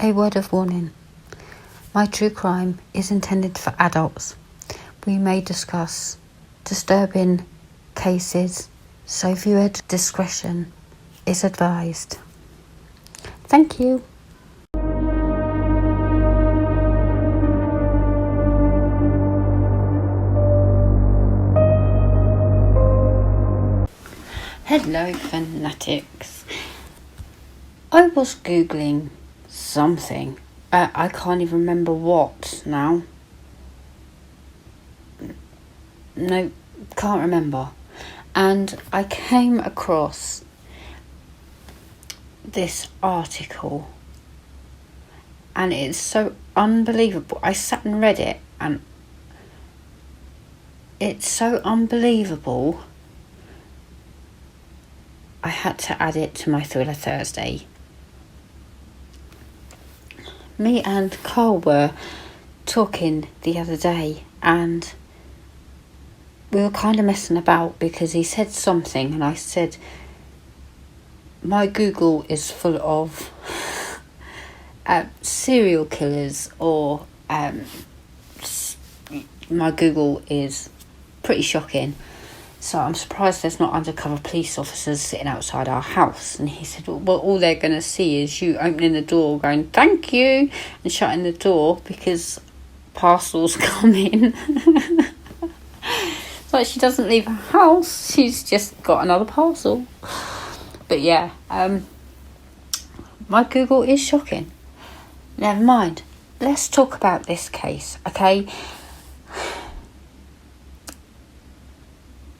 Okay, word of warning. My true crime is intended for adults. We may discuss disturbing cases, so viewer discretion is advised. Thank you. Hello, fanatics. I was Googling something. I can't even remember what now. No, can't remember. And I came across this article. And it's so unbelievable. I sat and read it, and it's so unbelievable. I had to add it to my Thriller Thursday. Me and Carl were talking the other day, and we were kind of messing about because he said something, and I said, my Google is full of serial killers, or my Google is pretty shocking. So I'm surprised there's not undercover police officers sitting outside our house. And he said, well, all they're going to see is you opening the door, going, thank you, and shutting the door because parcels come in. Like, she doesn't leave her house. She's just got another parcel. But yeah, my Google is shocking. Never mind. Let's talk about this case, okay?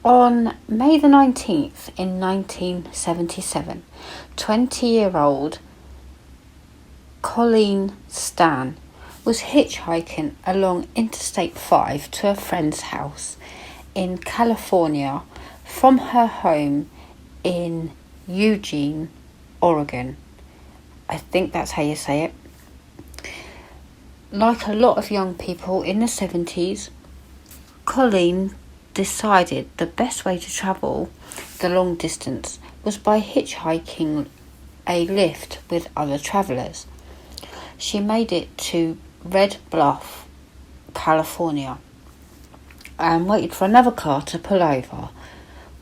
On May the 19th in 1977, 20-year-old Colleen Stan was hitchhiking along Interstate 5 to a friend's house in California from her home in Eugene, Oregon. I think that's how you say it. Like a lot of young people in the 70s, Colleen decided the best way to travel the long distance was by hitchhiking a lift with other travellers. She made it to Red Bluff, California, and waited for another car to pull over.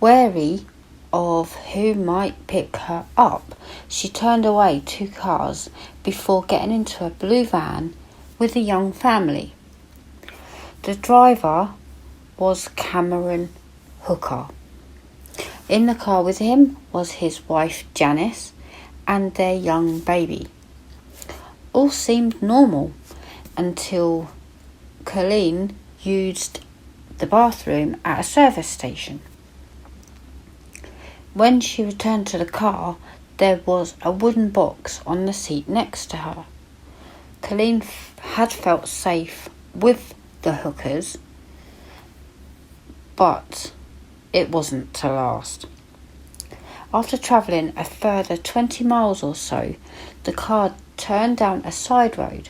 Wary of who might pick her up, she turned away 2 cars before getting into a blue van with a young family. The driver was Cameron Hooker. In the car with him was his wife Janice and their young baby. All seemed normal until Colleen used the bathroom at a service station. When she returned to the car, there was a wooden box on the seat next to her. Colleen had felt safe with the Hookers, but it wasn't to last. After travelling a further 20 miles or so, the car turned down a side road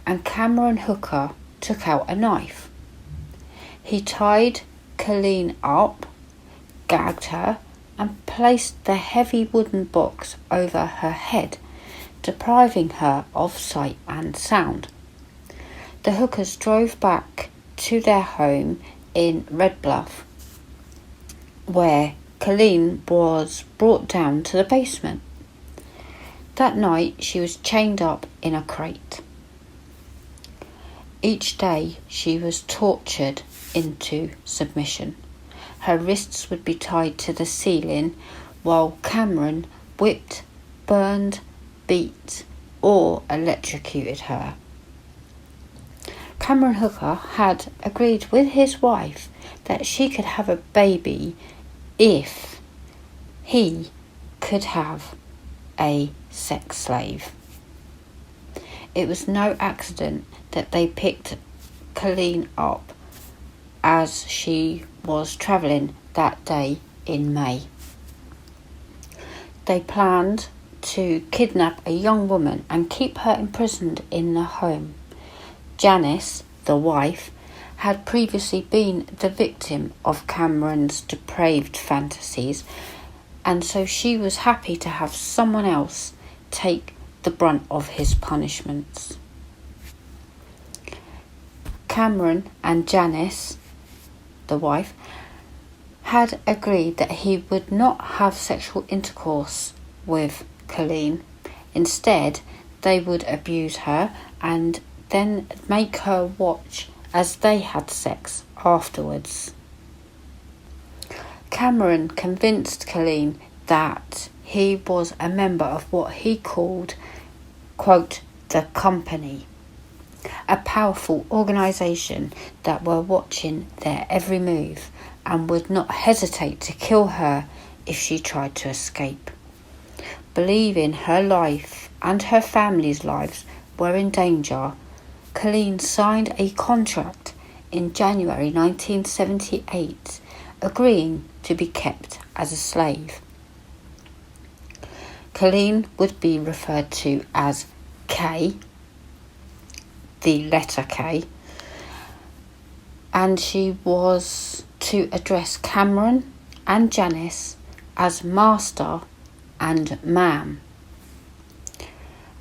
and Cameron Hooker took out a knife. He tied Colleen up, gagged her, and placed the heavy wooden box over her head, depriving her of sight and sound. The Hookers drove back to their home in Red Bluff, where Colleen was brought down to the basement. That night she was chained up in a crate. Each day she was tortured into submission. Her wrists would be tied to the ceiling while Cameron whipped, burned, beat or electrocuted her. Cameron Hooker had agreed with his wife that she could have a baby if he could have a sex slave. It was no accident that they picked Colleen up as she was travelling that day in May. They planned to kidnap a young woman and keep her imprisoned in the home. Janice, the wife, had previously been the victim of Cameron's depraved fantasies, and so she was happy to have someone else take the brunt of his punishments. Cameron and Janice, the wife, had agreed that he would not have sexual intercourse with Colleen. Instead, they would abuse her and then make her watch as they had sex afterwards. Cameron convinced Colleen that he was a member of what he called, quote, the company, a powerful organisation that were watching their every move and would not hesitate to kill her if she tried to escape. Believing her life and her family's lives were in danger, Colleen signed a contract in January 1978, agreeing to be kept as a slave. Colleen would be referred to as K, the letter K, and she was to address Cameron and Janice as master and ma'am,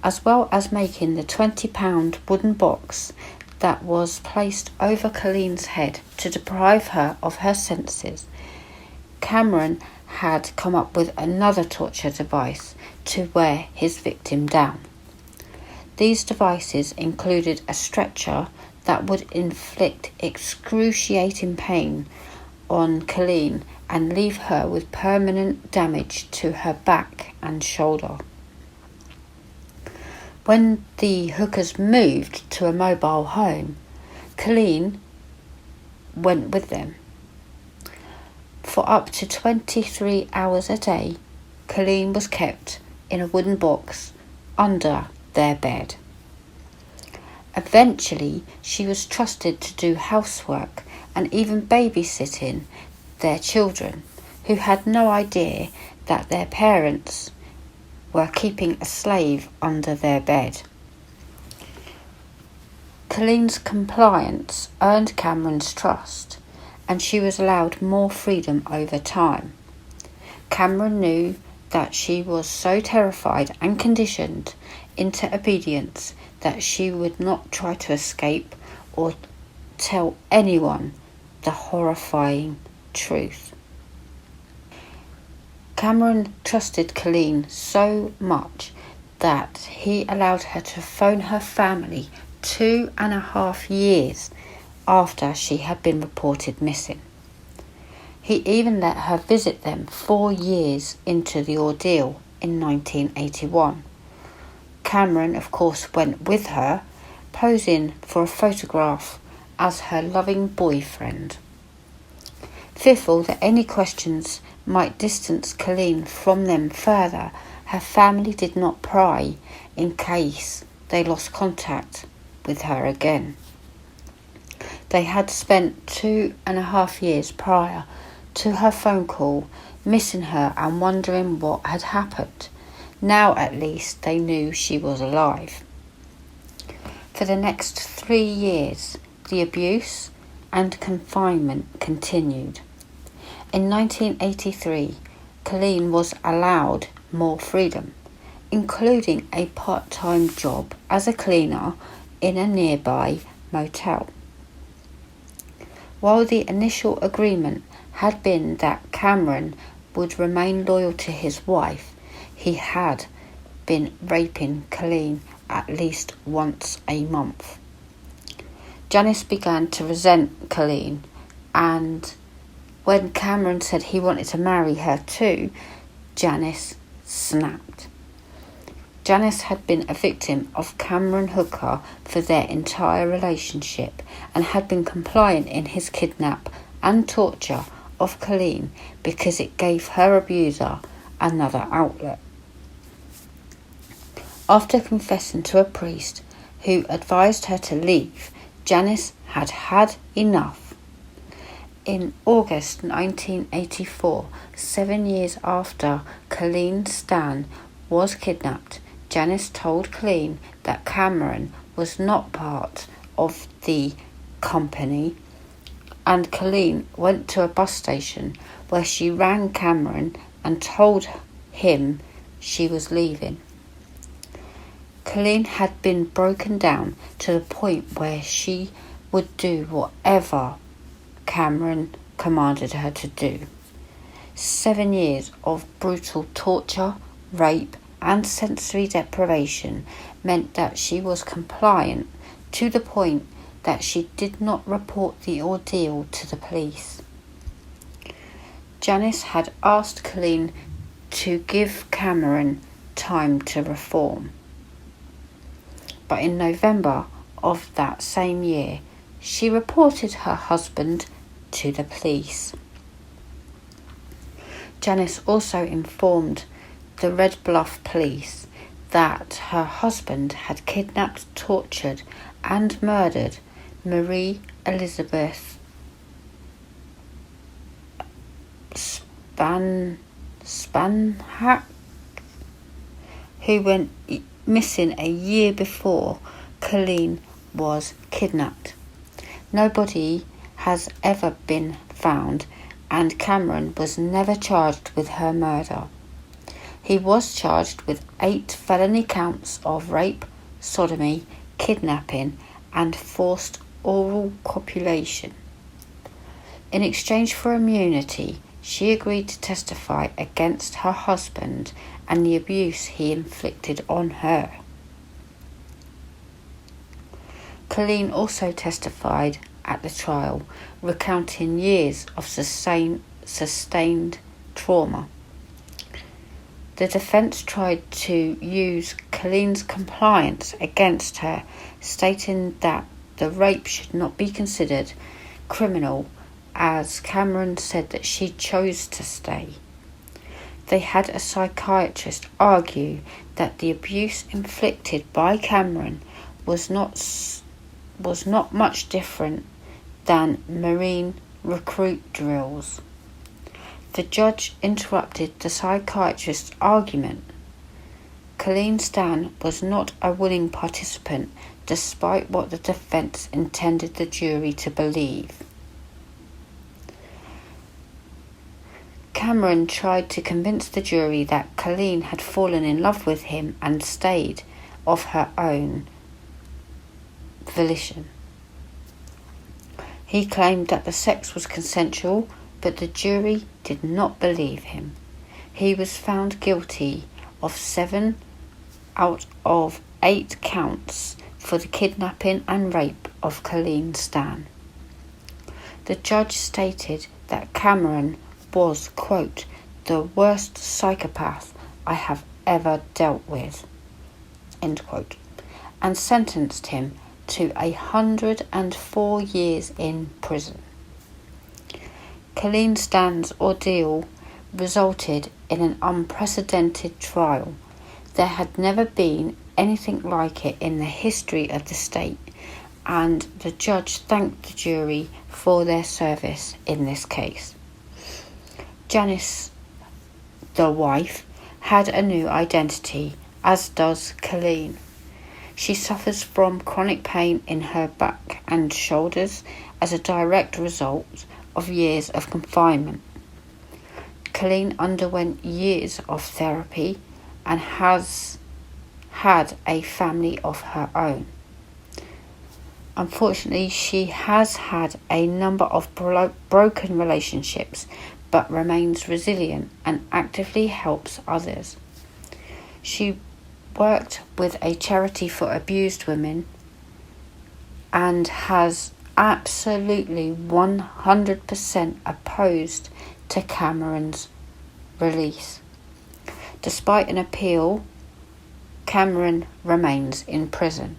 as well as making the £20 wooden box that was placed over Colleen's head to deprive her of her senses. Cameron had come up with another torture device to wear his victim down. These devices included a stretcher that would inflict excruciating pain on Colleen and leave her with permanent damage to her back and shoulder. When the hookers moved to a mobile home, Colleen went with them. For up to 23 hours a day, Colleen was kept in a wooden box under their bed. Eventually, she was trusted to do housework and even babysitting their children, who had no idea that their parents were keeping a slave under their bed. Colleen's compliance earned Cameron's trust, and she was allowed more freedom over time. Cameron knew that she was so terrified and conditioned into obedience that she would not try to escape or tell anyone the horrifying truth. Cameron trusted Colleen so much that he allowed her to phone her family 2.5 years after she had been reported missing. He even let her visit them 4 years into the ordeal in 1981. Cameron, of course, went with her, posing for a photograph as her loving boyfriend. Fearful that any questions might distance Colleen from them further, her family did not pry in case they lost contact with her again. They had spent 2.5 years prior to her phone call missing her and wondering what had happened. Now at least they knew she was alive. For the next 3 years, the abuse and confinement continued. In 1983, Colleen was allowed more freedom, including a part-time job as a cleaner in a nearby motel. While the initial agreement had been that Cameron would remain loyal to his wife, he had been raping Colleen at least once a month. Janice began to resent Colleen, and when Cameron said he wanted to marry her too, Janice snapped. Janice had been a victim of Cameron Hooker for their entire relationship and had been compliant in his kidnap and torture of Colleen because it gave her abuser another outlet. After confessing to a priest who advised her to leave, Janice had had enough. In August 1984, 7 years after Colleen Stan was kidnapped, Janice told Colleen that Cameron was not part of the company, and Colleen went to a bus station where she rang Cameron and told him she was leaving. Colleen had been broken down to the point where she would do whatever Cameron commanded her to do. 7 years of brutal torture, rape, and sensory deprivation meant that she was compliant to the point that she did not report the ordeal to the police. Janice had asked Colleen to give Cameron time to reform. But in November of that same year, she reported her husband to the police. Janice also informed the Red Bluff police that her husband had kidnapped, tortured, and murdered Marie Elizabeth Spanhack, who went missing a year before Colleen was kidnapped. Nobody has ever been found, and Cameron was never charged with her murder. He was charged with 8 felony counts of rape, sodomy, kidnapping, and forced oral copulation. In exchange for immunity, she agreed to testify against her husband and the abuse he inflicted on her. Colleen also testified at the trial, recounting years of sustained trauma. The defence tried to use Colleen's compliance against her, stating that the rape should not be considered criminal, as Cameron said that she chose to stay. They had a psychiatrist argue that the abuse inflicted by Cameron was not much different than Marine recruit drills. The judge interrupted the psychiatrist's argument. Colleen Stan was not a willing participant, despite what the defence intended the jury to believe. Cameron tried to convince the jury that Colleen had fallen in love with him and stayed of her own volition. He claimed that the sex was consensual, but the jury did not believe him. He was found guilty of 7 out of 8 counts for the kidnapping and rape of Colleen Stan. The judge stated that Cameron was, quote, the worst psychopath I have ever dealt with, end quote, and sentenced him to 104 years in prison. Colleen Stan's ordeal resulted in an unprecedented trial. There had never been anything like it in the history of the state, and the judge thanked the jury for their service in this case. Janice, the wife, had a new identity, as does Colleen. She suffers from chronic pain in her back and shoulders as a direct result of years of confinement. Colleen underwent years of therapy and has had a family of her own. Unfortunately, she has had a number of broken relationships, but remains resilient and actively helps others. She worked with a charity for abused women and has absolutely 100% opposed to Cameron's release. Despite an appeal, Cameron remains in prison.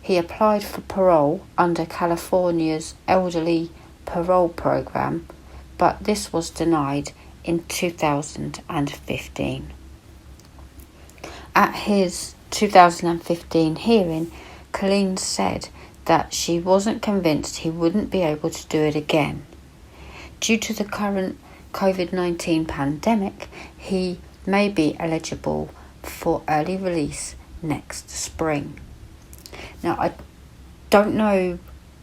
He applied for parole under California's elderly parole program, but this was denied in 2015. At his 2015 hearing, Colleen said that she wasn't convinced he wouldn't be able to do it again. Due to the current COVID-19 pandemic, he may be eligible for early release next spring. Now, I don't know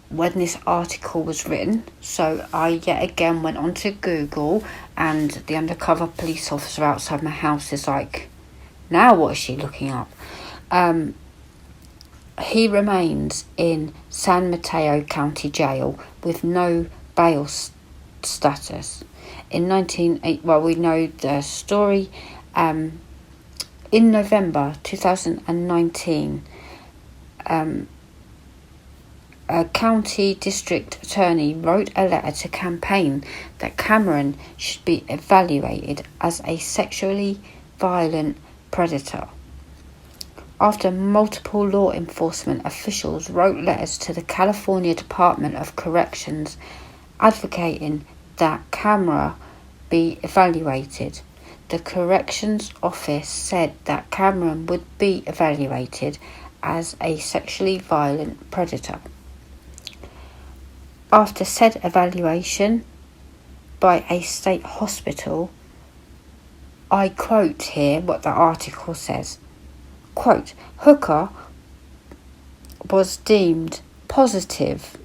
when this article was written, so I yet again went onto Google, and the undercover police officer outside my house is like, now what is she looking up? He remains in San Mateo County Jail with no bail status. We know the story. In November 2019, a county district attorney wrote a letter to campaign that Cameron should be evaluated as a sexually violent predator. After multiple law enforcement officials wrote letters to the California Department of Corrections advocating that Cameron be evaluated, the Corrections Office said that Cameron would be evaluated as a sexually violent predator. After said evaluation by a state hospital, I quote here what the article says. Quote, Hooker was deemed positive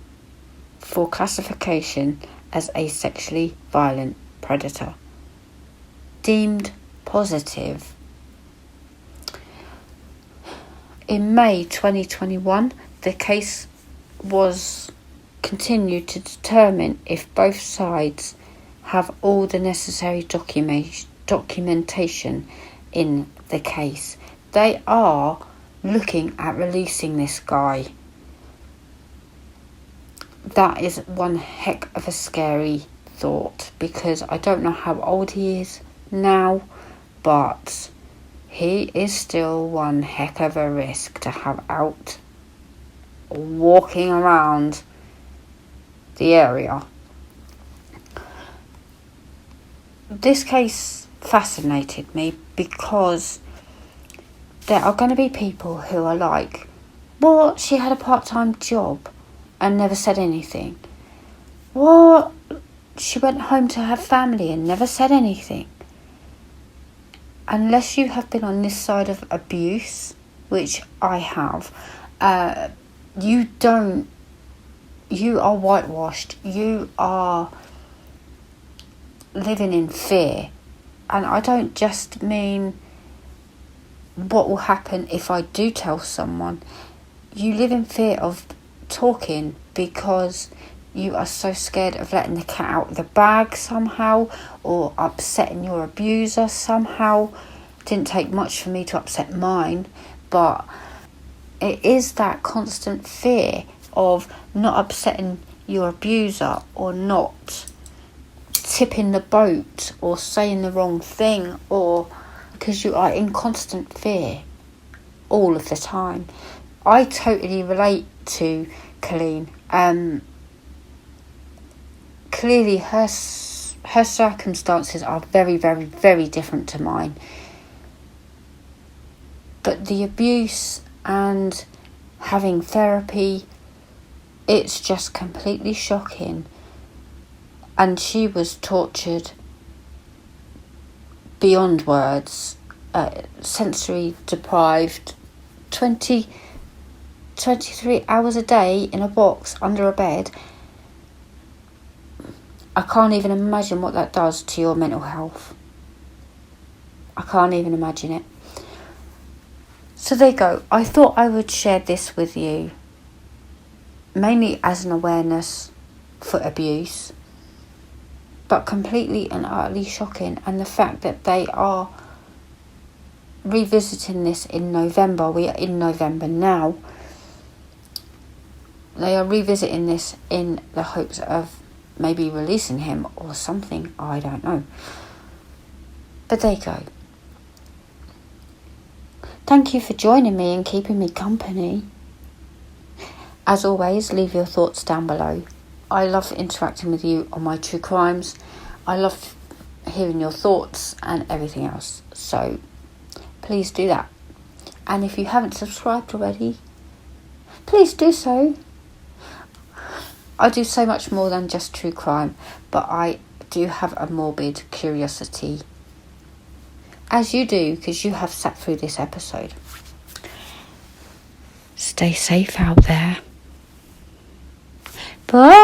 for classification as a sexually violent predator. Deemed positive. In May 2021, the case was continued to determine if both sides have all the necessary documentation in the case. They are looking at releasing this guy. That is one heck of a scary thought, because I don't know how old he is now, but he is still one heck of a risk to have out walking around the area. This case fascinated me because there are going to be people who are like, what? She had a part-time job and never said anything. What? She went home to her family and never said anything. Unless you have been on this side of abuse, which I have, you are whitewashed. You are living in fear. And I don't just mean what will happen if I do tell someone. You live in fear of talking because you are so scared of letting the cat out of the bag somehow, or upsetting your abuser somehow. Didn't take much for me to upset mine, but it is that constant fear of not upsetting your abuser, or not tipping the boat, or saying the wrong thing, or because you are in constant fear all of the time. I totally relate to Colleen. Clearly her circumstances are very, very, very different to mine. But the abuse and having therapy, it's just completely shocking. And she was tortured beyond words, sensory deprived, 23 hours a day in a box under a bed. I can't even imagine what that does to your mental health. I can't even imagine it. So there you go. I thought I would share this with you, mainly as an awareness for abuse, but completely and utterly shocking. And the fact that they are revisiting this in November, we are in November now, they are revisiting this in the hopes of maybe releasing him or something, I don't know. But there you go. Thank you for joining me and keeping me company. As always, leave your thoughts down below. I love interacting with you on my true crimes. I love hearing your thoughts and everything else. So please do that. And if you haven't subscribed already, please do so. I do so much more than just true crime, but I do have a morbid curiosity, as you do, because you have sat through this episode. Stay safe out there. Bye.